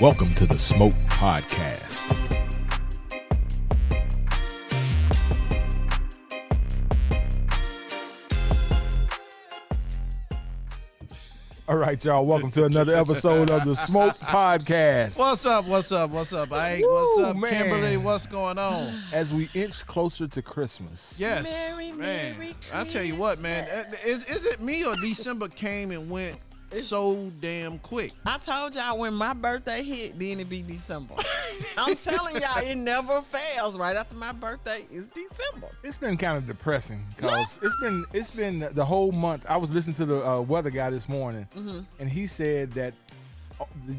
Welcome to the Smoke Podcast. All right, y'all. Welcome to another episode of the Smoke Podcast. What's up? Ike? What's up, man. Kimberly? What's going on? As we inch closer to Christmas. Yes, Merry man. Christmas. I tell you what, man. Is it me or December came and went so damn quick? I told y'all when my birthday hit, then it be December. I'm telling y'all, it never fails. Right after my birthday is December. It's been kind of depressing because it's been the whole month. I was listening to the weather guy this morning, and he said that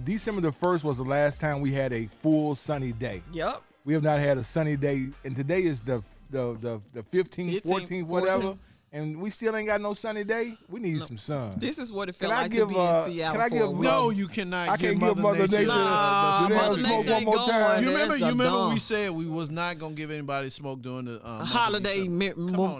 December the 1st was the last time we had a full sunny day. Yep. We have not had a sunny day, and today is the 15th, 14th, whatever. And we still ain't got no sunny day. We need some sun. This is what it Can felt I like give, to be in Seattle. can I for give a week. No, you cannot. I can't give Mother Nature Nah, the Mother smoke Nature one ain't more going. time. You remember? That's a dumb. We said we was not gonna give anybody smoke during the holiday,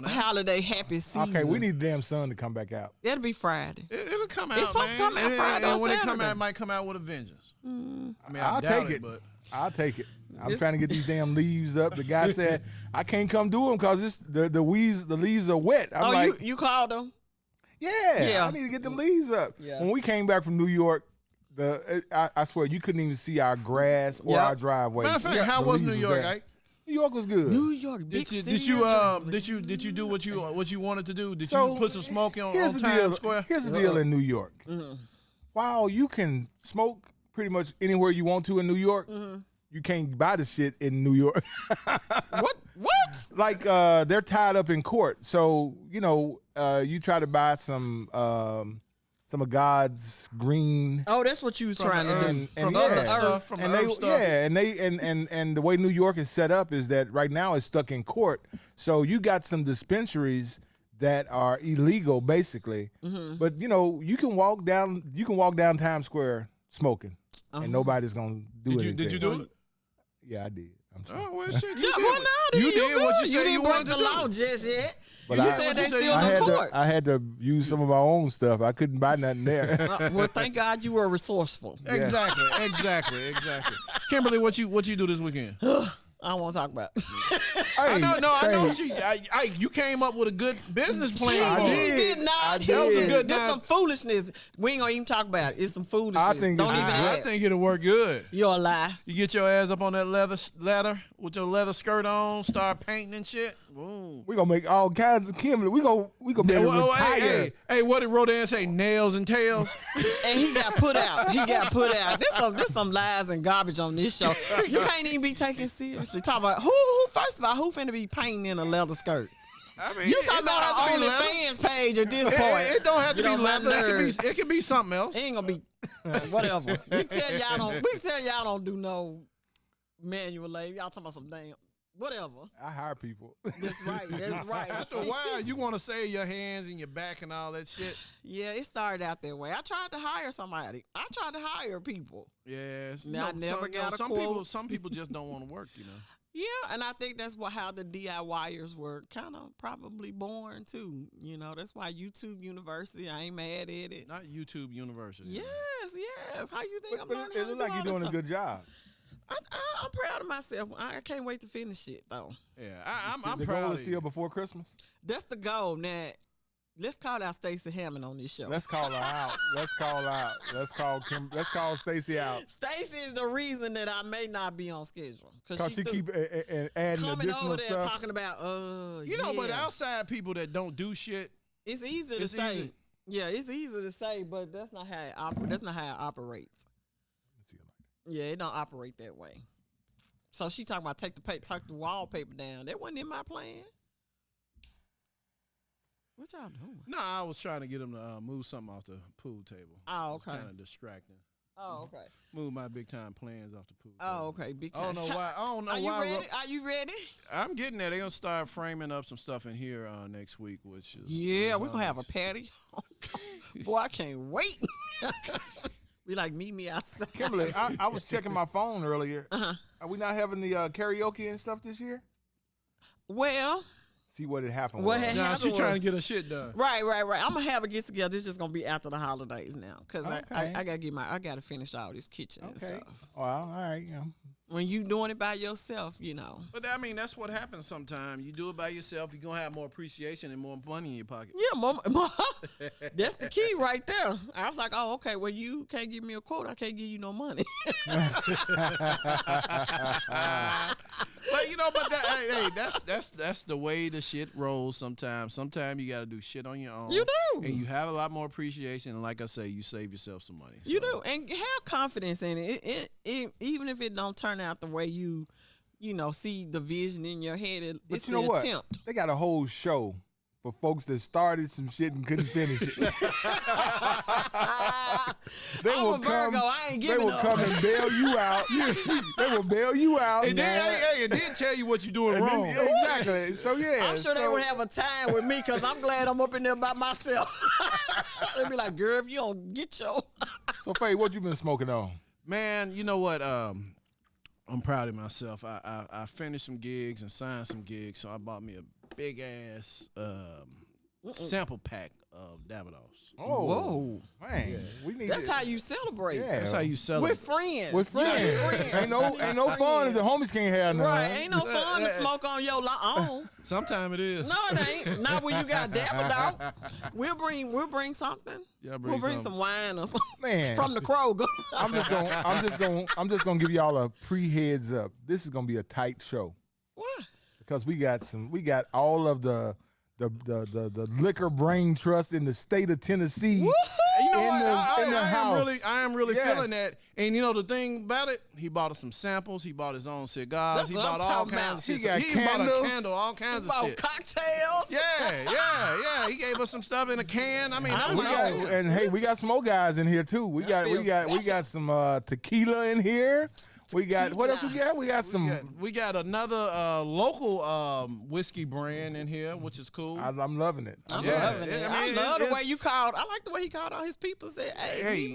holiday happy season. Okay, we need the damn sun to come back out. It'll be Friday. It'll come out. It's supposed to come out man. Friday And or when it come Saturday. out, it might come out with a vengeance. I mean, I'll doubt take it. but I'll take it. I'm trying to get these damn leaves up. The guy said I can't come do them because the leaves are wet. I'm like, you called them? yeah, I need to get them leaves up. Yeah. When we came back from New York, I swear you couldn't even see our grass or our driveway. matter of fact, how The was leaves New York, there. Ike? New York was good. New York, big Did city. you do what you wanted to do? Did you put some smoke on here's the Times deal. Square? Here's the deal in New York. While you can smoke pretty much anywhere you want to in New York, you can't buy the shit in New York. What? Like they're tied up in court. So, you try to buy some of God's green. Oh, that's what you was trying to do. And From yeah. other stuff, from and herb they, stuff. yeah, and the way New York is set up is that right now it's stuck in court. So you got some dispensaries that are illegal, basically. But you can walk down Times Square smoking, and nobody's gonna do anything. Did you do it? Yeah, I did. I'm sorry. Oh well, shit. You Yeah, did. well, no, You you did what you said didn't you break wanted the to do. law just yet. But You I- said they you said still I in had court. I had to use some of my own stuff. I couldn't buy nothing there. Well, thank God you were resourceful. Exactly. Kimberly, what you do this weekend? I don't want to talk about it. I know. Hey, You came up with a good business plan. I He did. did not. I He did. That was a good There's time. some foolishness. We ain't gonna even talk about it. It's some foolishness. I think Don't it's- even I ask. think it'll work good. You're a lie. You get your ass up on that ladder with your leather skirt on, start painting and shit. Boom. we gonna make all kinds of Kimberly. We gonna be able to retire. Hey, what did Rodan say? Nails and tails. And he got put out. There's some lies and garbage on this show. You can't even be taken seriously. Talk about who first of all, who finna be painting in a leather skirt? I mean, You it talking don't have about to an be leather. OnlyFans page at this point. It don't have to You be know, my leather. nerves. It can be something else. It ain't gonna be whatever. We tell y'all don't do no manual labor. Y'all talking about some damn whatever. I hire people. That's right. After a while, you want to save your hands and your back and all that shit. Yeah, it started out that way. I tried to hire somebody. I tried to hire people. Yes. Now, I never got a quote. Some people just don't want to work, Yeah, and I think that's how the DIYers were kind of probably born too. That's why YouTube University. I ain't mad at it. Not YouTube University. Yes. How you think I'm But learning? it looks like you're doing a good job. I'm proud of myself. I can't wait to finish it though. Yeah, I'm The proud goal of is you. still before Christmas. That's the goal. Now, let's call out Stacey Hammond on this show. Let's call her out. Let's call Stacey out. Stacey is the reason that I may not be on schedule Cause she keep adding coming additional over there stuff. talking about But outside people that don't do shit, it's easy to it's say. easy. Yeah, it's easy to say, but that's not how it operates. That's not how it operates. Yeah, it don't operate that way. So she talking about take the wallpaper down. That wasn't in my plan. What y'all doing? No, I was trying to get him to move something off the pool table. Oh, okay. Kind of distracting. Oh, okay. Move my big time plans off the pool Oh, table. okay. Big I time. don't know why. I don't know Are you why. ready? Are you ready? I'm getting there. They're gonna start framing up some stuff in here next week, which is Yeah, we're gonna have a patio. Boy, I can't wait. We like meet me outside. Kimberly, I was checking my phone earlier. Uh-huh. Are we not having the karaoke and stuff this year? Well, see what had happened. What was. had Nah, happened she was- trying to get her shit done. Right. I'm gonna have a get together. It's just gonna be after the holidays now, cause Okay. I gotta finish all this kitchen and Okay. stuff. Well, all right. Yeah. When you doing it by yourself, But I mean, that's what happens sometimes. You do it by yourself, you're going to have more appreciation and more money in your pocket. Yeah, that's the key right there. I was like, oh, okay. Well, you can't give me a quote. I can't give you no money. But that's the way the shit rolls sometimes. Sometimes you got to do shit on your own. You do. And you have a lot more appreciation. And like I say, you save yourself some money. You do, and have confidence in it. Even if it don't turn out the way you see the vision in your head, But it's you know the what? attempt. They got a whole show for folks that started some shit and couldn't finish it. I'm a Virgo. I ain't They giving will up. come and bail you out. They will bail you out. And then, it did tell you what you're doing And then- wrong. exactly. So yeah, I'm sure they would have a time with me because I'm glad I'm up in there by myself. They'd be like, girl, if you don't get your... So Faye, what you been smoking on? Man, you know what? I'm proud of myself. I finished some gigs and signed some gigs, so I bought me a big ass sample pack of Davidoffs. Oh, Whoa. man, we need. That's how you celebrate. Yeah. That's how you sell it. With friends. With friends. Ain't no fun if the homies can't have none. Right. Ain't no fun to smoke on your own. Sometimes it is. No, it ain't. Not when you got Davidoff. We'll bring something. Yeah, We'll bring some wine or something. Man. From the Kroger. I'm just gonna give y'all a heads up. This is gonna be a tight show What? because we got all of the liquor brain trust in the state of Tennessee. Woo-hoo! You know In what? the house. I am really Yes. feeling that. And you know the thing about it, he bought us some samples. He bought his own cigars. That's He what bought I'm all talking kinds about. of shit. He got He bought a candles. candle, all kinds of About shit. cocktails. Yeah. He gave us some stuff in a can. I mean, I I'm We know. like, got, and hey, we got some more guys in here too. We got some tequila in here. We got what else we got? We got some. we got another local whiskey brand in here, which is cool. I'm loving it. I'm Yeah, loving it. I I mean, love the it's- way you called. I like the way he called all his people. Said, "Hey,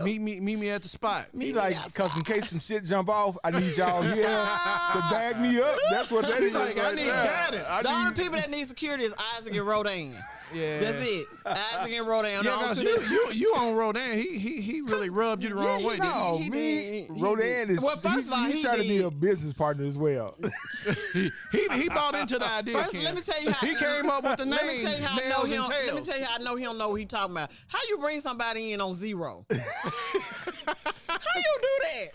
meet me at the spot. Meet He me like, outside." cause in case some shit jump off, I need y'all here to bag me up. That's what that is. like, I right need there. guidance. I The only need- people that need security is Isaac and Rodan. Yeah, That's it. Isaac and Rodan. Yeah, cause you on Rodan. He really rubbed you the wrong way. didn't No, He me, did. He Rodan did. is. Well, first of all, he's he trying to be did. a business partner as well. he bought into the idea. First, Ken. let me tell you how he came up with the name. Let me tell you how I know Nails he and don't. Let me Tails. tell you how I know he don't know what he talking about. How you bring somebody in on zero? How you do that?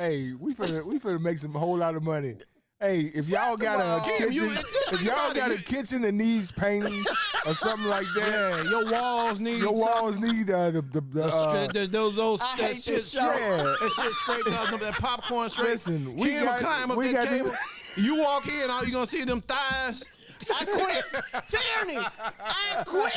Hey, we finna make some whole lot of money. Hey, if y'all First got of all, a Kim, kitchen, if y'all got a kitchen that needs painting or something like that, Yeah, your walls need your walls need those I that hate shit this show. yeah. that shit straight out that popcorn straight. Listen, we Kim got- climb up we that got the- table. You walk in, all you gonna see them thighs. I quit. Tierney, I quit.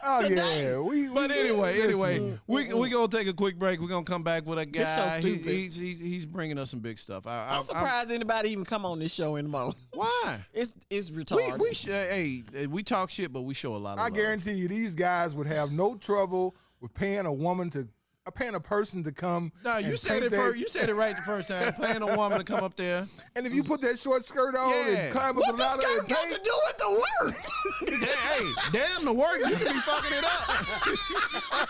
Oh Today. yeah, we. But anyway, listen. we gonna take a quick break. We're gonna come back with a This guy. show's stupid. He's bringing us some big stuff. I'm surprised anybody even come on this show anymore. Why? It's retarded. We talk shit, but we show a lot of I love. guarantee you, these guys would have no trouble with paying a person to come. No, you and said paint it that- first. You said it right the first time. Paying a woman to come up there. And if you put that short skirt on Yeah. and climb up what the this ladder got and to paint, do with the work? Hey, damn the work. You could be fucking it up.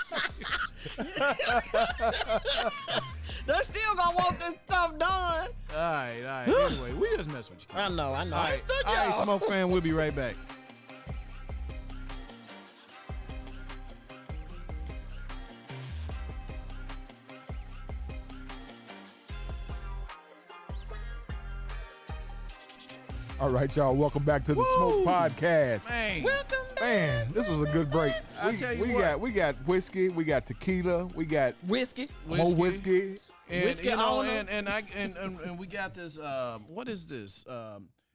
They still gonna want this stuff done. All right. Anyway, we just mess with you. I know. All I right, stood all right, y'all. Smoke Fan. We'll be right back. all right, y'all. Welcome back to the Smoke Podcast. Man, Welcome back. Man, this was a good break. I tell you what. We got whiskey, we got tequila, we got Whiskey. more whiskey. And Whiskey you know, owners. and we got this. What is this?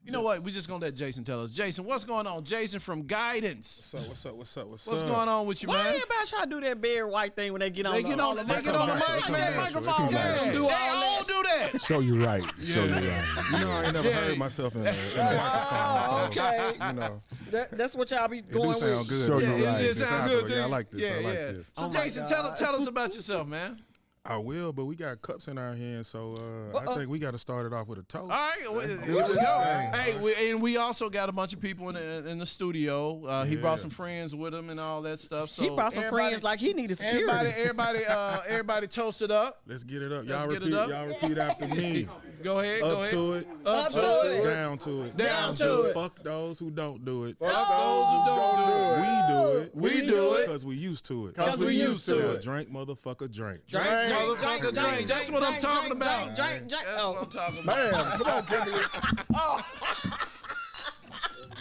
You know what? We're just gonna let Jason tell us. Jason, what's going on? Jason from Guidance. What's up? What's going on with you, Why man? everybody try to do that Barry White thing when they get on They the get on the mic, microphone? Yeah, Let them do they all all that. do that. Show you right. Show you right. You know, I ain't never heard myself in the microphone. So, Okay. you know, That's what y'all be it going do sound with. good. Sure It you sound right. good. It sound good. Yeah, I like this. Yeah, I like yeah. this. So, Oh my Jason, God. tell us about yourself, man. I will, but we got cups in our hands, so I think we got to start it off with a toast. All right, here we go. Hey, and we also got a bunch of people in the studio. He brought some friends with him and all that stuff. So he brought some friends like he needed security. Everybody toast it up. Let's get it up. Y'all repeat after me. Go ahead. Up to it. Up to it. Down to it. Down to it. Fuck those who don't do it. Fuck those who don't do it. We do it. Because we used to it. Because we used to it. Drink, motherfucker, drink. Drink, motherfucker, drink. That's what I'm talking about. Drink. That's what I'm talking about. Man, come on, Kimberly.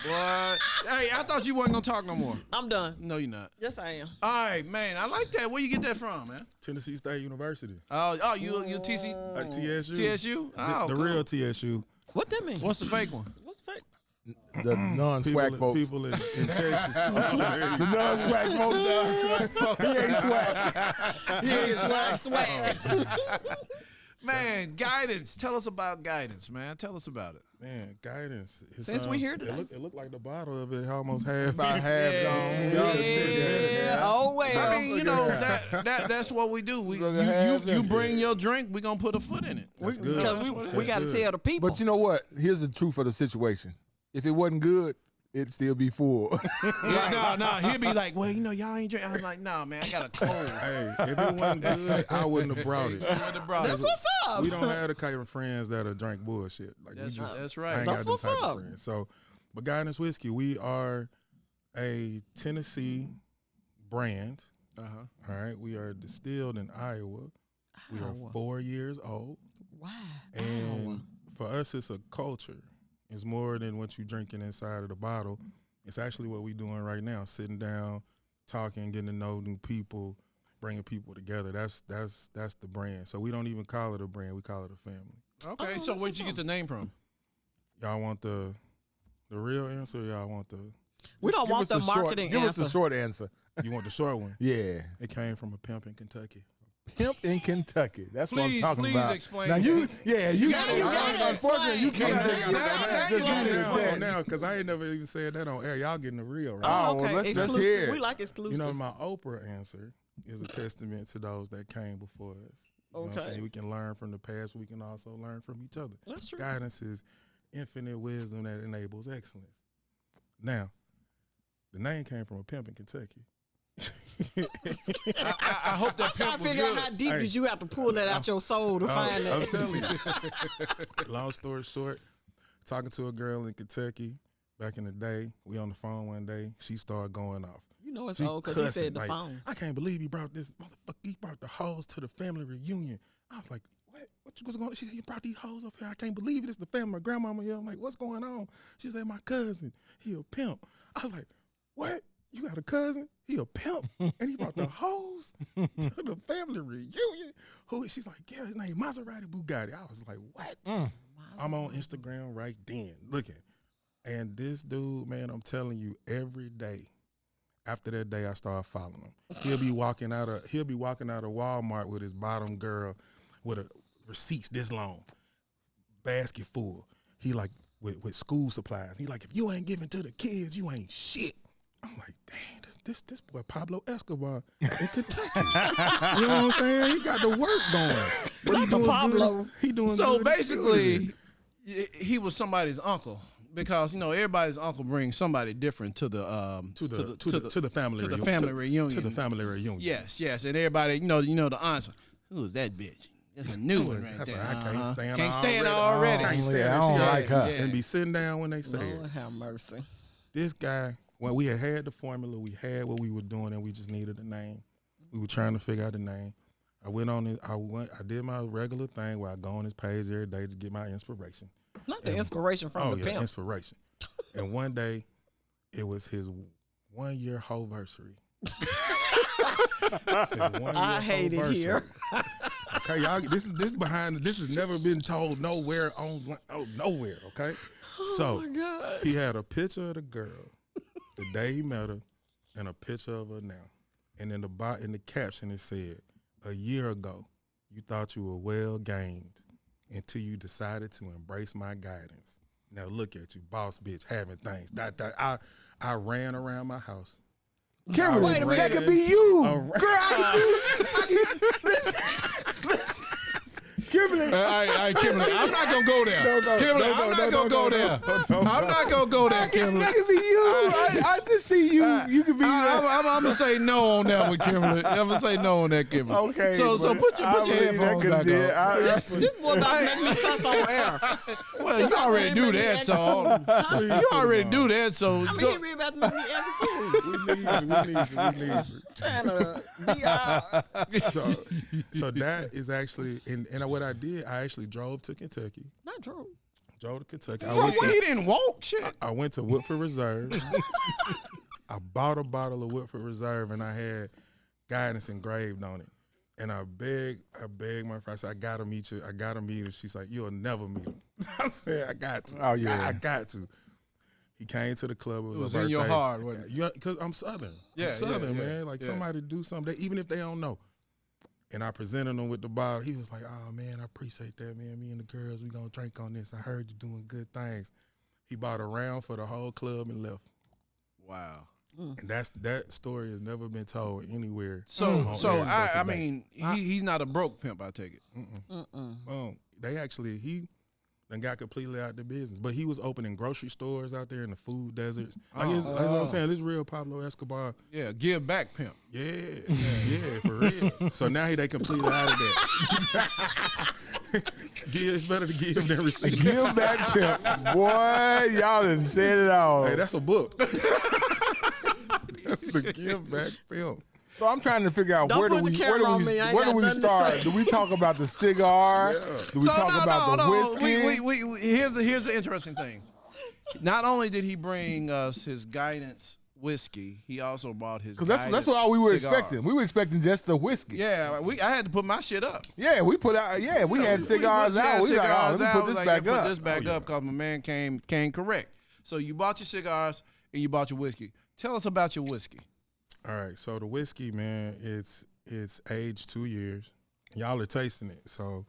What? Hey, I thought you wasn't gonna talk no more. I'm done. No, you're not. Yes, I am. All right, man. I like that. Where you get that from, man? Tennessee State University. Oh, you TC? TSU. TSU? Oh, the cool. real TSU. What that mean? What's the fake one? What's fake? The non-swag folks. People in Texas. The non-swag folks. He ain't swag. He is swag. Man, guidance. Tell us about guidance, man. Tell us about it. Man, guidance. Since we here today. It looked like the bottle of it almost half. About half gone. Yeah. Oh, wait. I mean, you know, that's what we do. You bring your drink, we gonna put a foot in it. That's good. Because we got to tell the people. But you know what? Here's the truth of the situation. If it wasn't good, it'd still be full. Yeah, no. He'll be like, well, you know, y'all ain't drink. I was like, nah, man, I got a cold. Hey, if it wasn't good, I wouldn't have brought it. That's what's up. We don't have the kind of friends that'll drink bullshit. Like That's right. I ain't That's got what's them type up. of friends. So, but Guidance Whiskey, we are a Tennessee brand. Uh-huh. All right, we are distilled in Iowa. We are 4 years old. Wow. And for us, it's a culture. It's more than what you're drinking inside of the bottle. It's actually what we're doing right now, sitting down, talking, getting to know new people, bringing people together. That's the brand. So we don't even call it a brand. We call it a family. Okay, so where'd you get the name from? Y'all want the real answer or y'all want the... We don't want the marketing Give us answer. the short answer. You want the short one? Yeah. It came from a pimp in Kentucky. Pimp in Kentucky. That's what I'm talking Please about. explain Now that. you gotta unfortunately you can't just leave it at that. Now, because I ain't never even said that on air. Y'all getting the real, right? Oh, well, let's exclusive. hear it. We like exclusive. You know, my Oprah answer is a testament to those that came before us. You know what I'm saying? We can learn from the past. We can also learn from each other. That's true. Guidance is infinite wisdom that enables excellence. Now, the name came from a pimp in Kentucky. I hope that I'm trying pimp to was figure out good. how deep did you have to pull that out your soul to find that. I'm telling you. Long story short, talking to a girl in Kentucky back in the day. We on the phone one day. She started going off. You know it's She old because he cussing, said the like, phone. I can't believe he brought this motherfucker. He brought the hoes to the family reunion. I was like, what's going on? She said, he brought these hoes up here. I can't believe it. It's the family. My grandmama here. I'm like, what's going on? She said, my cousin. He a pimp. I was like, what? You got a cousin? He a pimp, and he brought the hoes to the family reunion. Who? She's like, yeah, his name Maserati Bugatti. I was like, what? I'm on Instagram right then, looking, and this dude, man, I'm telling you, every day. After that day, I started following him. He'll be walking out of Walmart with his bottom girl, with a receipts this long, basket full. He like with school supplies. He like, if you ain't giving to the kids, you ain't shit. I'm like, dang, this boy Pablo Escobar in Kentucky. You know what I'm saying? He got the work going. But he doing Pablo. good. He doing So good. basically, he was somebody's uncle because you know everybody's uncle brings somebody different to the family to reunion. the family reunion. To the family reunion. Yes, and everybody, you know the aunts. Who is that bitch? That's a new one right That's there. right. I can't stand Can't her stand her already. Can't stand I her. don't She like her. And be sitting down when they say it. Lord have mercy. This guy, when we had the formula, we had what we were doing, and we just needed a name. We were trying to figure out a name. I went on it. I did my regular thing where I go on his page every day to get my inspiration. Not the inspiration from the pimp. Inspiration. And one day, it was his 1 year anniversary. I hate it here. Okay, y'all. This is behind. This has never been told nowhere nowhere. Okay, so Oh my God. he had a picture of the girl the day he met her, and a picture of her now, and in the caption it said, "A year ago, you thought you were well gamed until you decided to embrace my guidance. Now look at you, boss bitch, having things. I ran around my house." Kimberly, Wait a minute. that could be you. Girl, Kimberly, I'm not gonna go there. Kimberly, I'm not gonna go there. I'm not gonna go there, Kimberly. That could be you. I just see you. You could be. I'm gonna say no on that one, Kimberly. I'm gonna say no on that, Kimberly. Okay. So put your headphones back on. This boy about to make me cuss on air. Well, you already do that, so you already do that, so. I mean, he about to make me every food. We need you. Trying to be out. So that is actually, and what I did, I actually drove to Kentucky. Not true. Drove to Kentucky. He didn't walk, shit. I went to Woodford Reserve. I bought a bottle of Woodford Reserve, and I had guidance engraved on it. And I begged my friend. I said, I gotta meet you. I gotta meet him. She's like, you'll never meet him. I said, I got to. Oh, yeah. I got to. He came to the club. It was in birthday. your heart, wasn't it? Yeah, because I'm Southern. Yeah, I'm Southern, yeah, man. Like somebody do something, even if they don't know. And I presented him with the bottle. He was like, oh, man, I appreciate that, man. Me and the girls, we going to drink on this. I heard you doing good things. He bought a round for the whole club and left. Wow. And that story has never been told anywhere. So I mean, he's not a broke pimp, I take it. They actually, he done got completely out the business. But he was opening grocery stores out there in the food deserts. Like what I'm saying. This real Pablo Escobar. Yeah, give back pimp. Yeah, for real. So now they completely out of that. It's better to give than receive. Give back pimp. Boy, y'all done said it all. Hey, that's a book. That's the give back pimp. So I'm trying to figure out Don't where do put we the camera on me. I ain't where do got we nothing to start? say. Do we talk about the cigar? Yeah. Do we talk about the whiskey? Here's the interesting thing. Not only did he bring us his guidance whiskey, he also brought his. Because that's what all we were cigar. expecting. We were expecting just the whiskey. Yeah, I had to put my shit up. Yeah, we put out. Yeah, we had cigars out. We like, oh, let me put this back up. Put this back up because my man came correct. So you bought your cigars and you bought your whiskey. Tell us about your whiskey. All right, so the whiskey, man, it's aged 2 years. Y'all are tasting it. So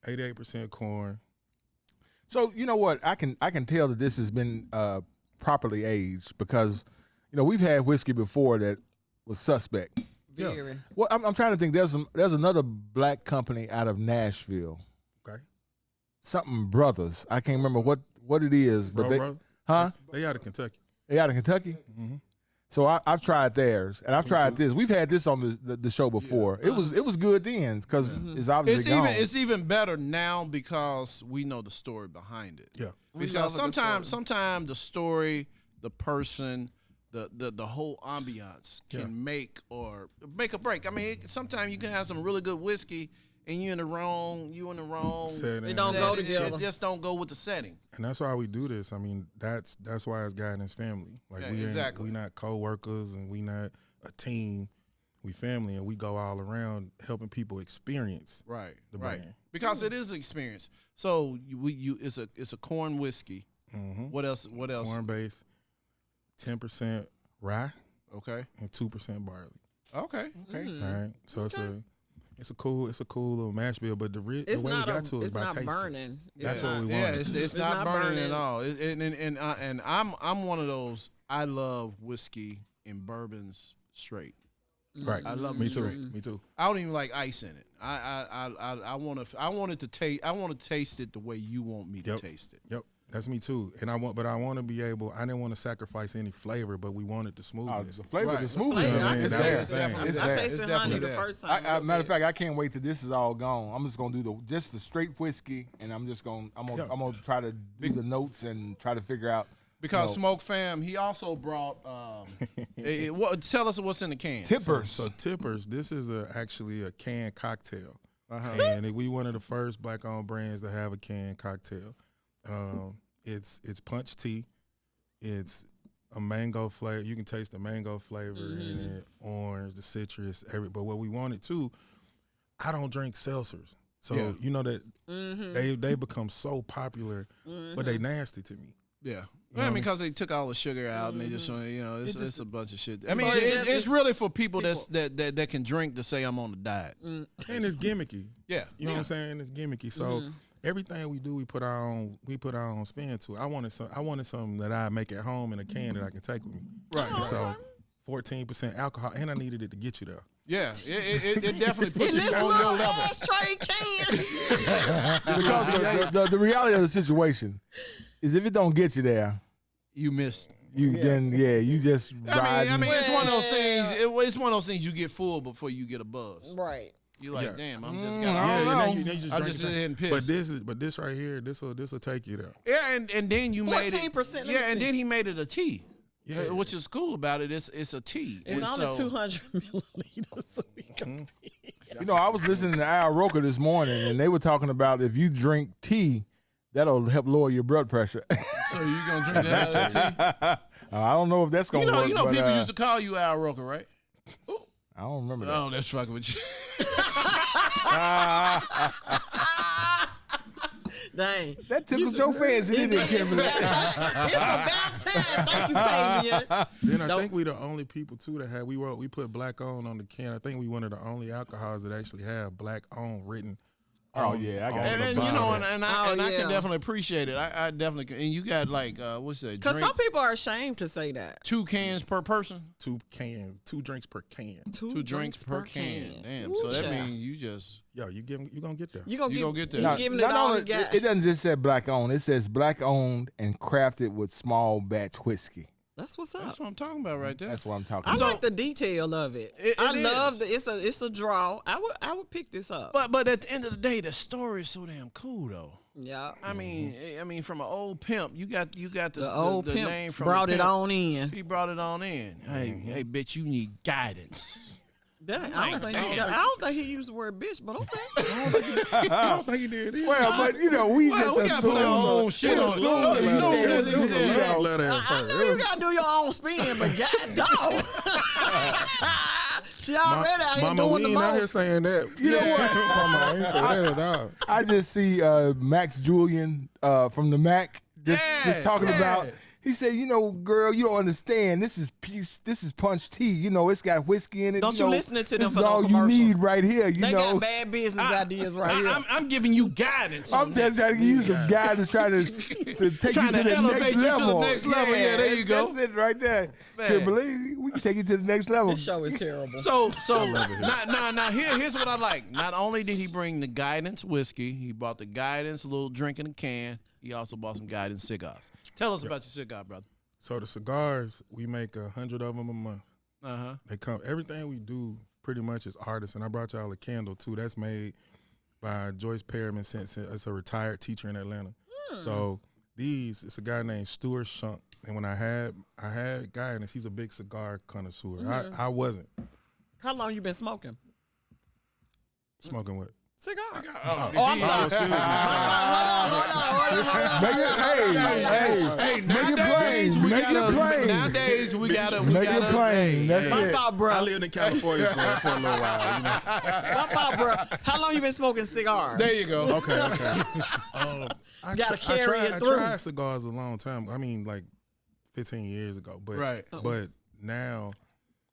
88% corn. So you know what? I can tell that this has been properly aged because we've had whiskey before that was suspect. Very. Well, I'm trying to think. There's another black company out of Nashville. Okay. Something Brothers. I can't remember what it is, but They out of Kentucky. They out of Kentucky. Mm-hmm. So I've tried theirs, and I've tried this. We've had this on the show before. Yeah. It was good then because it's obviously gone. It's even better now because we know the story behind it. Yeah, because sometimes the story, the person, the whole ambiance can make or break. I mean, sometimes you can have some really good whiskey and you in the wrong setting. It don't go together. It just don't go with the setting. And that's why we do this. I mean, that's why it's guidance family. Like we not co-workers and we not a team. We family and we go all around helping people experience the brand. Because it is an experience. So it's a corn whiskey. Mm-hmm. What else? Corn base, 10% rye. Okay. And 2% barley. Okay. All right. So it's a cool little mash bill, but the way we got to it is by tasting. It's not burning. That's what we want. Yeah, it's not burning at all. And I'm one of those. I love whiskey and bourbons straight. Right. I love me too. Me too. I don't even like ice in it. I want to taste it the way you want me to taste it. Yep. That's me too, and I want to be able. I didn't want to sacrifice any flavor, but we wanted the smoothness. The flavor, the smoothness. It's I tasted honey the first time. Matter of fact, I can't wait till this is all gone. I'm just gonna do just the straight whiskey, and I'm gonna try to do the notes and try to figure out. Because Smoke Fam, he also brought. Tell us what's in the can. Tippers. So Tippers. This is actually a canned cocktail, and we one of the first black-owned brands to have a canned cocktail. It's punch tea. It's a mango flavor. You can taste the mango flavor in it, orange, the citrus, but what we wanted too, I don't drink seltzers. So you know that they become so popular, but they nasty to me. Yeah. Because they took all the sugar out and they just it's a bunch of shit. I mean, it's really for people that can drink to say I'm on the diet. And it's gimmicky. Yeah. You know what I'm saying? It's gimmicky. So everything we do, we put our own spin to it. I wanted something that I make at home in a can that I can take with me. Right. And so 14% alcohol, and I needed it to get you there. Yeah, it definitely puts in you this on your level. ashtray can. Because the reality of the situation is if it don't get you there, You missed. you just ride. I mean, it's one of those things. It's one of those things you get full before you get a buzz. Right. You like, damn, I'm just I got. I'm just sitting here and pissed. But this right here, this will take you there. Yeah, and then you made it. 14%. Yeah, and then he made it a tea. Yeah. Which is cool about it. It's a tea. It's And only so- 200 milliliters. So we compete. You know, I was listening to Al Roker this morning, and they were talking about if you drink tea, that'll help lower your blood pressure. So you gonna drink that out of that tea? I don't know if that's gonna work. You know, but, people used to call you Al Roker, right? I don't remember that. Oh, that's fucking with you. Dang. That tickled your fancy, didn't it, Kimberly? It's about time. Thank you, Fabian. Then I think we the only people too that had we put black on the can. I think we one of the only alcohols that actually have black on written. Oh, yeah, I got it. And then, I Oh, can yeah. definitely appreciate it. I definitely can. And you got like what's that? Because some people are ashamed to say that. 2 cans per person. 2 drinks per can. 2 drinks per can. Damn. Ooh, So that child. means you just. Yo, you gonna get there. You gonna get there. You Now, giving it Not all only- you got. it doesn't just say black owned. It says black owned and crafted with small batch whiskey. That's what's up. That's what I'm talking about right there. That's what I'm talking I about. like the detail of it. I love that it's a draw. I would pick this up. But at the end of the day, the story is so damn cool though. Yeah. I mean, from an old pimp, you got The old the pimp name from brought the it pimp. on in. He brought it on in. Hey, bitch, you need guidance. I don't think he used the word bitch, but okay. I don't think he did either. Well, but you know, we just we gotta put our own assume. shit on. It was a love letter at I first. know you gotta do your own spin, but god dog. She already out here Mama, doing we the ain't out here most. saying that. You know what? Mama, I ain't saying that at all. I just see Max Julian from the Mac just talking about. He said, you know, girl, you don't understand. This is punch tea. You know, it's got whiskey in it. Don't you know, listening to them This for is no all you commercial. need right here. You They know, got bad business ideas right here. I'm giving you guidance. I'm trying to give you some guidance, trying to take you Trying to to the elevate next you to the level. next level. Yeah, there you go. That's it right there. Man. Kimberly, we can take you to the next level. This show is terrible. So now here's what I like. Not only did he bring the guidance whiskey, he bought the guidance little drink in a can. He also bought some guidance cigars. Tell us about your cigar, brother. So the cigars, we make 100 of them a month. They come. Everything we do pretty much is artists. And I brought y'all a candle too. That's made by Joyce Perriman. Since it's a retired teacher in Atlanta. So it's a guy named Stuart Shunk. And when I had guidance, he's a big cigar connoisseur. I wasn't. How long you been smoking? Smoking what? Cigar. Oh, I'm sorry. Excuse me. Make it plain. Make it plain. Nowadays we gotta Make it plain. That's My it. fault, bro. I lived in California for a little while. You know? My fault, bro. How long you been smoking cigars? There you go. Okay. I Gotta carry it through. I tried cigars a long time. I mean, like 15 years ago. But Right. But now,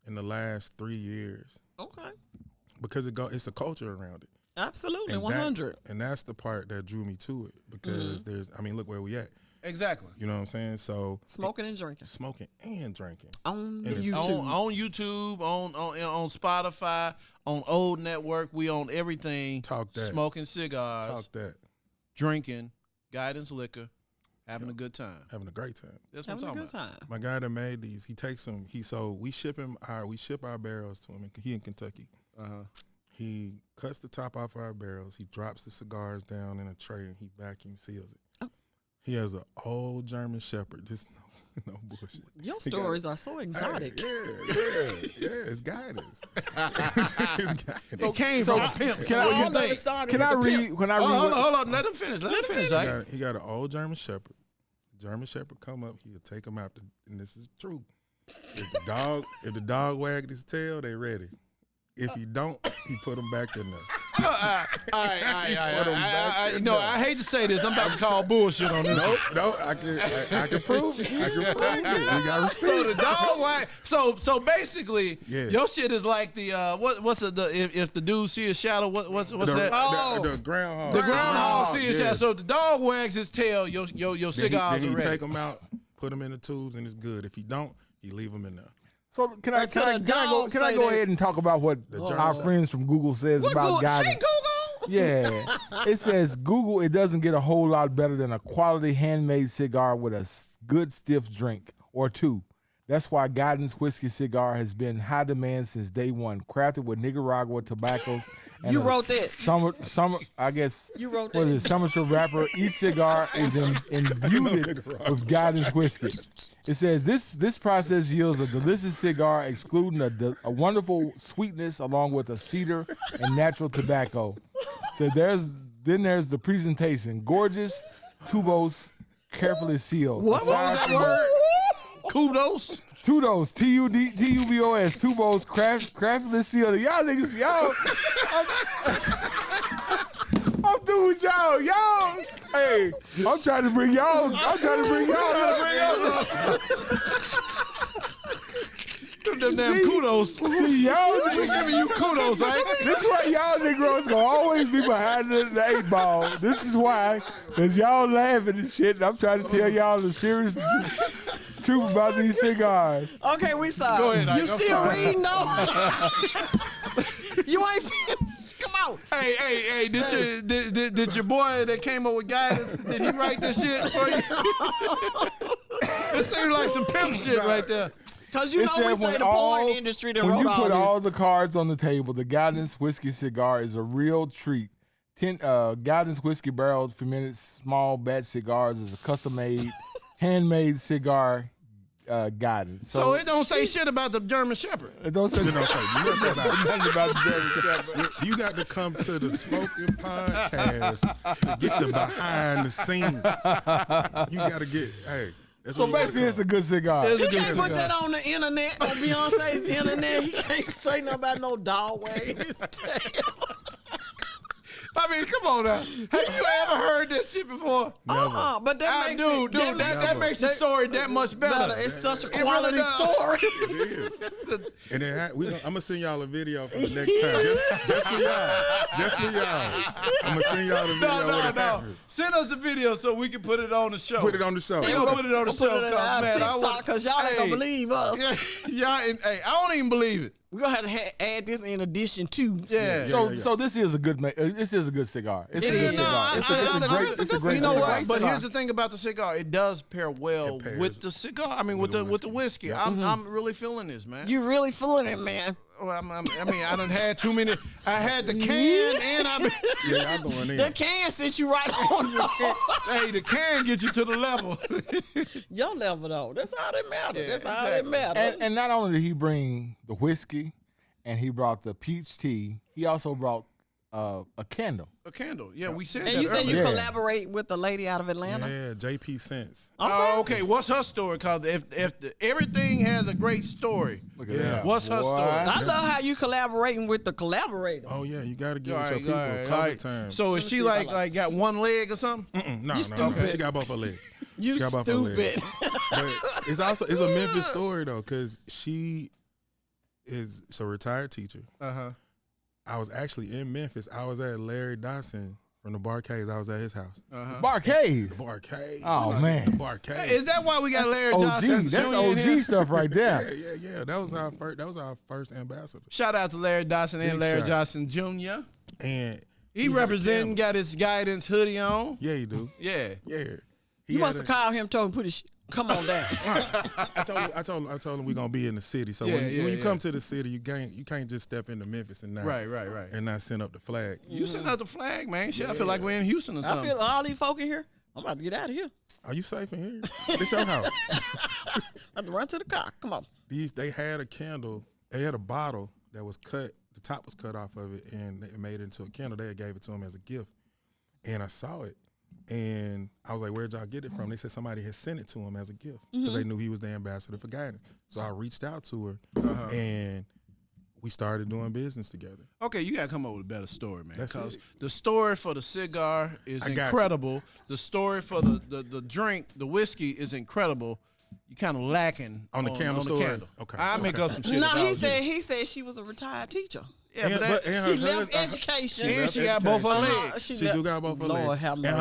in the last 3 years, Okay. because it's a culture around it. Absolutely. And 100. and that's the part that drew me to it because look where we at. Exactly. You know what I'm saying? So Smoking and drinking. smoking and drinking. On And it's YouTube. On YouTube, on Spotify, on Old Network, we own everything. Talk that. Smoking cigars, Talk that. drinking, guidance liquor, having a good time. Having a great time. That's what Having a I'm good talking about. time. My guy that made these, he takes them. We ship our barrels to him. He in Kentucky. He cuts the top off our barrels. He drops the cigars down in a tray and he vacuum seals it. Oh. He has an old German Shepherd. Just no bullshit. Your He got- stories are so exotic. Yeah. It's guidance. It's guidance. It came from a pimp. Can All I, of it started can with I the read? pimp. Can I read? Hold what- on. Let him finish. Let him finish. Right? He got an old German Shepherd. German Shepherd come up, he'll take him out, and this is true. If the dog wagged his tail, they ready. If he don't, he put him back in there. All right. No, I hate to say this. I'm about to call bullshit on this. No, I can prove it. I can prove it. We got So the receipts. dog wag. So basically, Yes. your shit is like the what's if the dude see a shadow, what's that? The groundhog. The groundhog see a shadow. yes. So if the dog wags his tail, your cigars Then are he ready. take them out, put them in the tubes, and it's good. If he don't, he leave them in there. So can I Can a go dog say ahead that- and talk about what our friends from Google says What about Google? guidance? Hey, Google. Yeah. It says Google, it doesn't get a whole lot better than a quality handmade cigar with a good stiff drink or two. That's why Guidance Whiskey Cigar has been high demand since day one. Crafted with Nicaragua tobaccos. And You wrote that. Summer, I guess. You wrote what that. is it? Somerset wrapper. Each cigar is imbued with Guidance Whiskey. It says this process yields a delicious cigar, excluding a wonderful sweetness along with a cedar and natural tobacco. So there's the presentation. Gorgeous, tubos, carefully sealed. What was that word? Kudos. Tubos, Tubos, tubos, craftily sealed. Y'all niggas, I'm through with y'all. Hey, I'm trying to bring y'all. Them damn kudos. See, y'all We giving you kudos, right? This is why y'all Negroes gonna always be behind the 8 ball. This is why, because y'all laughing and shit, and I'm trying to tell y'all the serious truth about these cigars. Okay, we saw. Go ahead, Ike, You I'm still sorry. reading though? You ain't finished. Come on. Hey, did your boy that came up with guidance, did he write this shit for you? It seems like some pimp shit right there. Because you It know said we say when the porn industry that when wrote you all put this. all the cards on the table, the Guidance Whiskey Cigar is a real treat. Guidance Whiskey barreled fermented small batch cigars is a custom-made, handmade cigar guidance. So it don't say shit about the German Shepherd. it don't say nothing about it. nothing about the German Shepherd. You got to come to the Smoking Podcast to get the behind the scenes. You got to get, hey. That's So what you gotta basically, come. it's a good cigar. It's a You good can't put cigar. that on the internet, on Beyonce's internet. He can't say nothing about no dog wagging his tail. I mean, come on now. Have you ever heard that shit before? Never. But that makes Dude, that makes the story that much better. It's such a It really quality does. story. It is. And then I'm gonna send y'all a video for the next time, just for y'all. Just for y'all. I'm gonna send y'all the video. No. with it happened. Send us the video so we can put it on the show. Put it on the show. We gonna put it on the We'll show, put it on man. TikTok because y'all ain't gonna believe us. Yeah, hey, I don't even believe it. We're gonna have to add this in addition to. Yeah. So this is a good cigar. It's a It good is. cigar. No, It's a it's great You know cigar. what? But here's the thing about the cigar. It does pair well It pairs with the cigar. I mean, with the whiskey. Yeah. I'm really feeling this, man. You really feeling it, man. Well, I mean, I done had too many. I had the can and I. Yeah, y'all going in. That can sit you right on. Hey, the can get you to the level. Your level though. That's all that matters. Yeah, That's all that exactly. matters. And not only did he bring the whiskey, and he brought the peach tea, he also brought a candle. A candle. Yeah, we said And that you said you earlier. Yeah. collaborate with the lady out of Atlanta. Yeah, JP Sense. Oh, okay. What's her story? Cause if everything has a great story, Look at Yeah. that. what's her Boy. story? I love how you collaborating with the collaborator. Oh yeah, you gotta give All it your right, people all right, COVID all right. time. So is me she see if I like like got one leg or something? No, stupid. she got both her legs. You She got both her legs. stupid. But it's a Memphis story though, because she is a retired teacher. Uh-huh. I was actually in Memphis. I was at Larry Dodson from the Barcades. I was at his house. Uh-huh. Barcades. Barcades. Oh, man. Barcades. Is that why we got Larry OG. Johnson? That's Jr. in here? OG stuff right there. Yeah. That was our first ambassador. Shout out to Larry Dawson and Big Larry shout. Johnson Jr. And He had a representing, camera. got his guidance hoodie on. Yeah, he do. Yeah. Yeah. He You had must have called him, told him put his come on down. I told him we gonna be in the city. So when you come to the city, you can't just step into Memphis and not Right. and not send up the flag. You send out the flag, man. Shit, I feel like we're in Houston or I something. feel all these folk in here. I'm about to get out of here. Are you safe in here? It's your house. I have to run to the car. Come on. They had a candle. They had a bottle that was cut. The top was cut off of it, and they made it into a candle. They gave it to him as a gift, and I saw it, and I was like, "Where'd y'all get it from?" They said somebody had sent it to him as a gift because they knew he was the ambassador for guidance. So I reached out to her, and we started doing business together. Okay, you gotta come up with a better story, man. That's Because it. the story for the cigar is I got you. incredible. The story for the drink, the whiskey, is incredible. You kind of lacking On the candle story? candle. Okay, I make okay. up some shit. No, if I he was said you. she said she was a retired teacher. Yeah, but she left education. and she got both her legs. She do got both her Lord legs. have And mercy.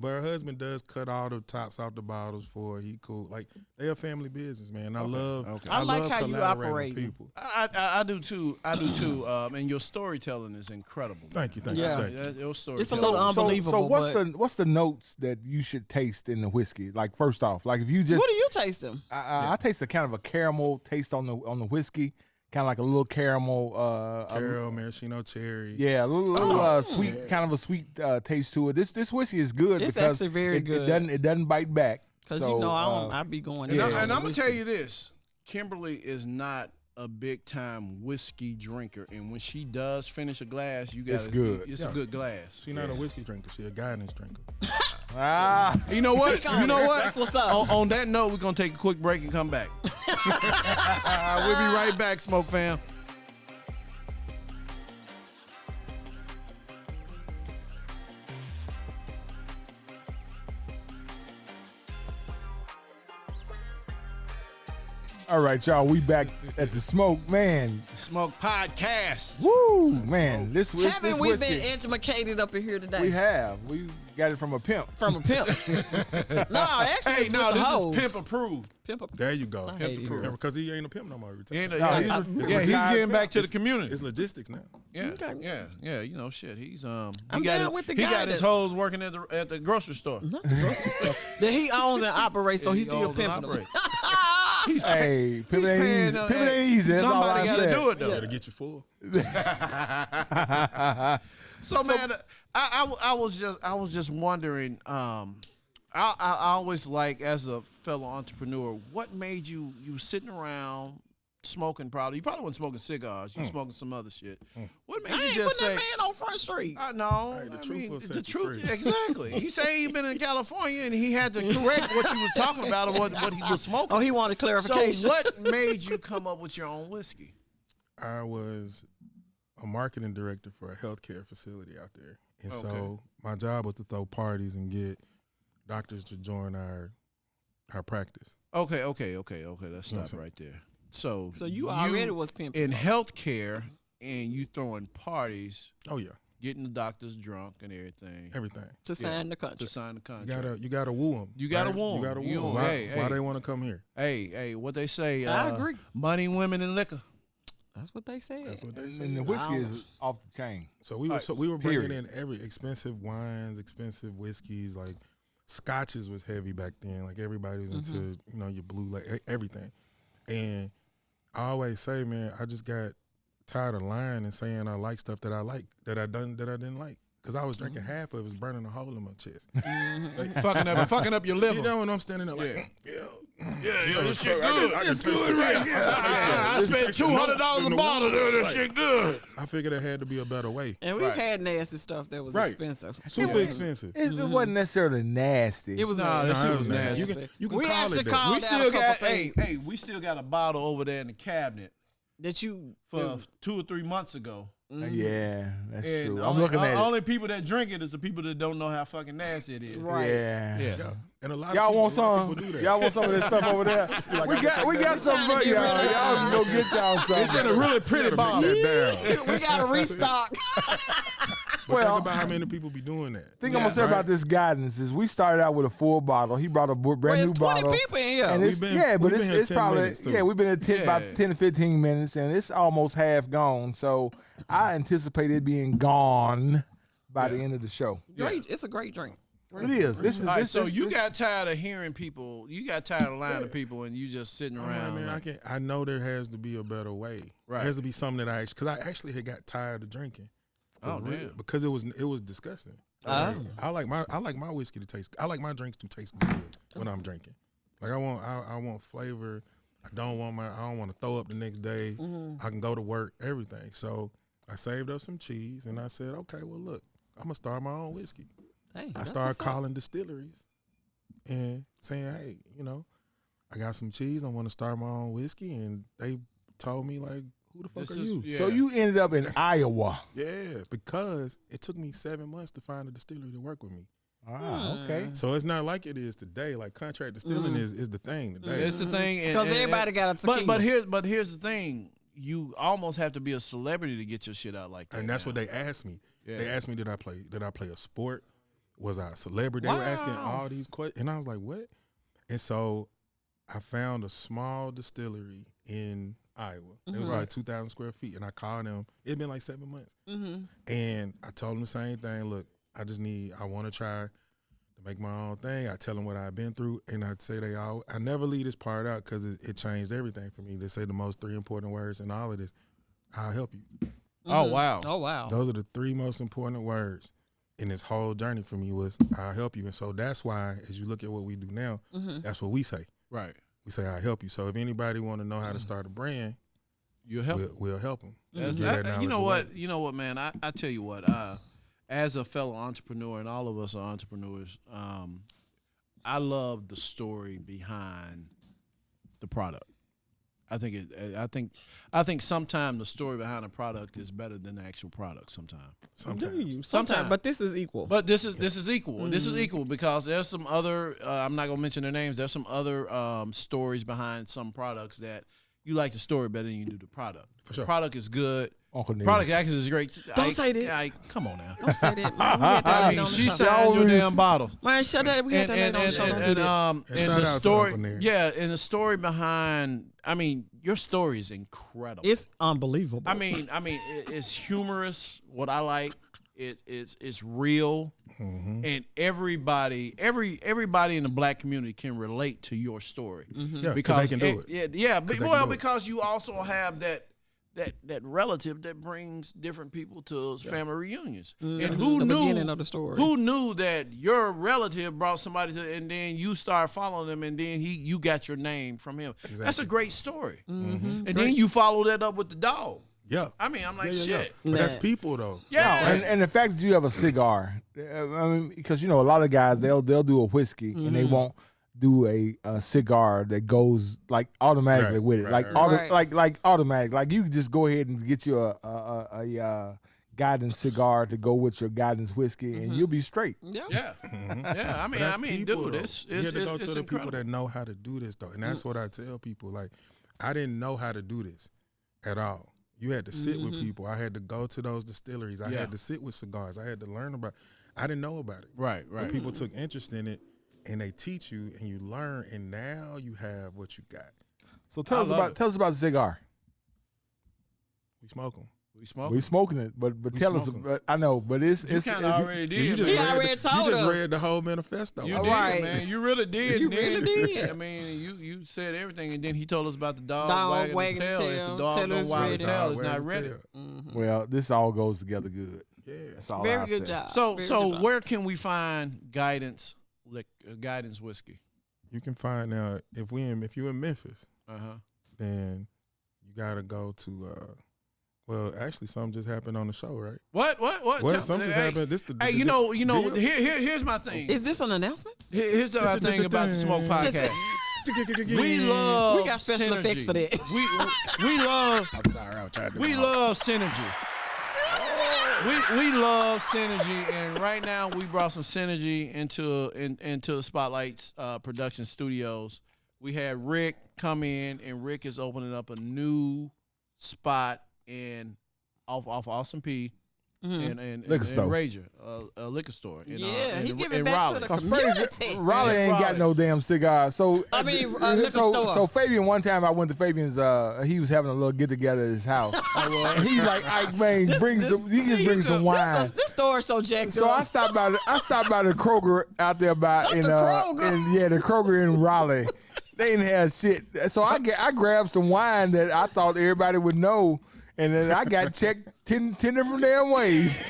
her husband does cut all the tops off the bottles for her. He cool. Like, they a family business, man. I love I like love how you collaborating operate. with people. I do too. I do too. And your storytelling is incredible. Thank you. Yeah. Your story. It's a little unbelievable. So but what's the notes that you should taste in the whiskey? Like, first off, like if you just what do you taste them? I taste a kind of a caramel taste on the whiskey, kind of like a little caramel. Caramel, maraschino cherry. Yeah, a little sweet, kind of a sweet taste to it. This whiskey is good It's because actually very good. It doesn't bite back. Because So, I be going. And, in and on I'm the gonna tell whiskey. you this: Kimberly is not a big time whiskey drinker, and when she does finish a glass, you got It's good. It's a good glass. She not a whiskey drinker. She a guidance drinker. You know what? Speak on You know it. what? That's what's up. On that note, we're gonna take a quick break and come back. We'll be right back, Smoke Fam. All right, y'all, we back at the smoke, man. Smoke Podcast. Woo, man. This Haven't we whiskey, been educated up in here today? we have. We got it from a pimp. From a pimp. No, actually, Hey, it's no, with the this hoes. is pimp approved. Pimp. There you go. I hate it here. Because he ain't a pimp no more. He Yeah, retired. No, he's he's getting back to the It's- community. It's logistics now. Yeah, Okay. yeah. You know, shit. He's I'm he down got with the he got his guidance. hoes working at the grocery store. Not the grocery store. That he owns and operates, so Yeah, he's he still owns and pimping them. operates. Hey, pimp ain't paying, easy. Pimp hey, ain't easy. That's all somebody I gotta said. do it though. Gotta get you full. So man, I was just wondering. I always like, as a fellow entrepreneur, what made you sitting around smoking? You probably wasn't smoking cigars. You smoking some other shit. What made I you ain't just putting say? that man on Front Street. I know. Hey, the I truth mean, will set the you truth, free. exactly. He said he been in California and he had to correct what you was talking about or what he was smoking. Oh, he wanted clarification. So what made you come up with your own whiskey? I was a marketing director for a healthcare facility out there. And so my job was to throw parties and get doctors to join our practice. Okay. Let's stop right there. So you already was pimping. in healthcare, and you throwing parties, Oh yeah, getting the doctors drunk and everything everything. to sign the country. to sign the contract. You gotta woo them. You gotta woo 'em. You gotta You woo them. don't- Why, hey, why hey. they want to come here? Hey, what they say? I agree. Money, women, and liquor. That's what they said. That's what they say. And the whiskey is off the chain. So we were bringing Period. in every expensive wines, expensive whiskeys, like scotches was heavy back then. Like everybody was into your blue, like everything. And I always say, man, I just got tired of lying and saying I like stuff that I like that I didn't like. Because I was drinking half of it, was burning a hole in my chest. Like, fucking up your liver. you know when I'm standing there like, Yeah, this shit I good. can taste it right. I spent $200 a bottle. This shit good. I figured there had to be a better way. And we've Right. had nasty stuff that was Right. expensive. Super expensive. It wasn't necessarily nasty. It was Nah, nasty. that shit it was was nasty. nasty. You can we call actually it that. called We out still a couple got things we still got a bottle over there in the cabinet that you for 2 or 3 months ago. Yeah, that's And true. I'm only, looking at it. only people that drink it is the people that don't know how fucking nasty it is. right. Yeah. Yeah. And a lot Y'all of want people, a lot some? of people do that. Y'all want some of that stuff over there? we got some for Trying to y'all. get rid of Y'all can go get y'all some. It's in a really pretty You gotta bottle. break that down. We got to restock. But Well, think about how many people be doing that. thing I'm gonna say about this guidance is we started out with a full bottle. He brought a brand Well, new it's 20 bottle. people in here. And We've it's, been- yeah, but we've been here it's 10 probably minutes, too. we've been at 10, about Yeah. 10 to 15 minutes, and it's almost half gone. So I anticipate it being gone by the end of the show. Great. It's a great drink. It is. This is All right, this. so this, you this- got tired of hearing people. You got tired of lying to people, and you just sitting I'm like, around. man, like, I know there has to be a better way. Right. There has to be something that because I actually had got tired of drinking. For Oh, real, damn. because it was disgusting. Oh. I like my whiskey to taste. I like my drinks to taste good when I'm drinking. Like I want flavor. I don't want to throw up the next day. I can go to work, everything. So I saved up some cheese and I said, okay, well look, I'm gonna start my own whiskey. Hey, I that's started what's up. calling distilleries and saying, hey, I got some cheese. I want to start my own whiskey, and they told me like, who the fuck This are is- you? yeah. So you ended up in Iowa. Yeah, because it took me 7 months to find a distillery to work with me. Ah, okay. So it's not like it is today. Like contract distilling is the thing today. It's the thing, and- Because and- everybody got a tequila. But here's the thing. you almost have to be a celebrity to get your shit out like that. And that's now. what they asked me. Yeah. They asked me, did I play a sport? Was I a celebrity? They were asking all these questions, and I was like, what? And so I found a small distillery in Iowa. It was like 2,000 square feet, and I called them. It'd been like 7 months, and I told them the same thing. Look, I want to try to make my own thing. I tell them what I've been through, and I'd say I never leave this part out because it changed everything for me. They say the most 3 important words in all of this. I'll help you. Oh wow. Oh wow. Those are the 3 most important words in this whole journey for me was I'll help you. And so that's why, as you look at what we do now, that's what we say. Right. We say I'll help you. So if anybody want to know how to start a brand, You help. we'll help them. You know what, man. I tell you what. As a fellow entrepreneur, and all of us are entrepreneurs, I love the story behind the product. I think sometimes the story behind a product is better than the actual product. Sometimes, but this is equal. But this is equal. This is equal because there's some other. I'm not gonna mention their names. There's some other stories behind some products that you like the story better than you do the product. For sure. The product is good. Uncle Product actually is great. Don't say that. Come on now. Don't say that. Man. We had that lady on the She show. signed your damn bottle. Man, shut that. We had that lady on the show. Don't do that. And and shout the out to story, Uncle Nair. yeah, and the story behind. I mean, your story is incredible. It's unbelievable. I mean, it's humorous. What I like, it's real, and everybody in the black community can relate to your story Yeah, because they can do it. Because you also have that relative that brings different people to family reunions. And who the knew beginning of the story. Who knew that your relative brought somebody to, and then you start following them, and then you got your name from him. Exactly. That's a great story. And then you follow that up with the dog. Yeah. I mean, I'm like, Yeah. shit. But that's people though. Yeah. And the fact that you have a cigar, I mean, because a lot of guys they'll do a whiskey and they won't do a cigar that goes like automatically with it, like automatic. Like you can just go ahead and get you a guidance cigar to go with your guidance whiskey, and you'll be straight. Yeah. Yeah. Yeah. But that's people, Dude, though. it's you have to go to the incredible. people that know how to do this though, and that's what I tell people. Like, I didn't know how to do this at all. You had to sit with people. I had to go to those distilleries. I had to sit with cigars. I had to learn about. I didn't know about it. Right. But people took interest in it, and they teach you, and you learn, and now you have what you got. So tell us about the cigar. We smoke them. We smoking it, but tell us. I know, but it's kind of already did. He man. already told You just us. read the whole manifesto. You All did, right. man. You really did. You and really did. I mean, you said everything, and then he told us about the dog Dog wagging his tail. If the dog Tell don't us wag ready. his tail, it's Dog not wags ready. his tail. well, this all goes together good. Yeah. That's all Very I good say. job. So Very so good job. where can we find guidance whiskey? You can find out if you're in Memphis, then you gotta go to. Well, actually, something just happened on the show, right? What? What? Something just happened. This Hey, you know. Here's my thing. Is this an announcement? Here's my thing about the Smoke Podcast. We love. We got special synergy. effects for that. We love. I'm sorry, I'm trying to. We love synergy. We love synergy, and right now we brought some synergy into the Spotlights production studios. We had Rick come in, and Rick is opening up a new spot off Awesome P and Liquor store. Rager, a liquor store. In, He giving in back Raleigh. to the Cause community. Raleigh ain't got Raleigh. no damn cigar. So I mean, liquor store. so Fabian, one time I went to Fabian's. He was having a little get together at his house. And he's like, "Ike, man, bring some wine." This store is so jacked So up. I stopped by the Kroger out there the Kroger in Raleigh. They didn't have shit. So I grabbed some wine that I thought everybody would know, and then I got checked 10 different damn ways.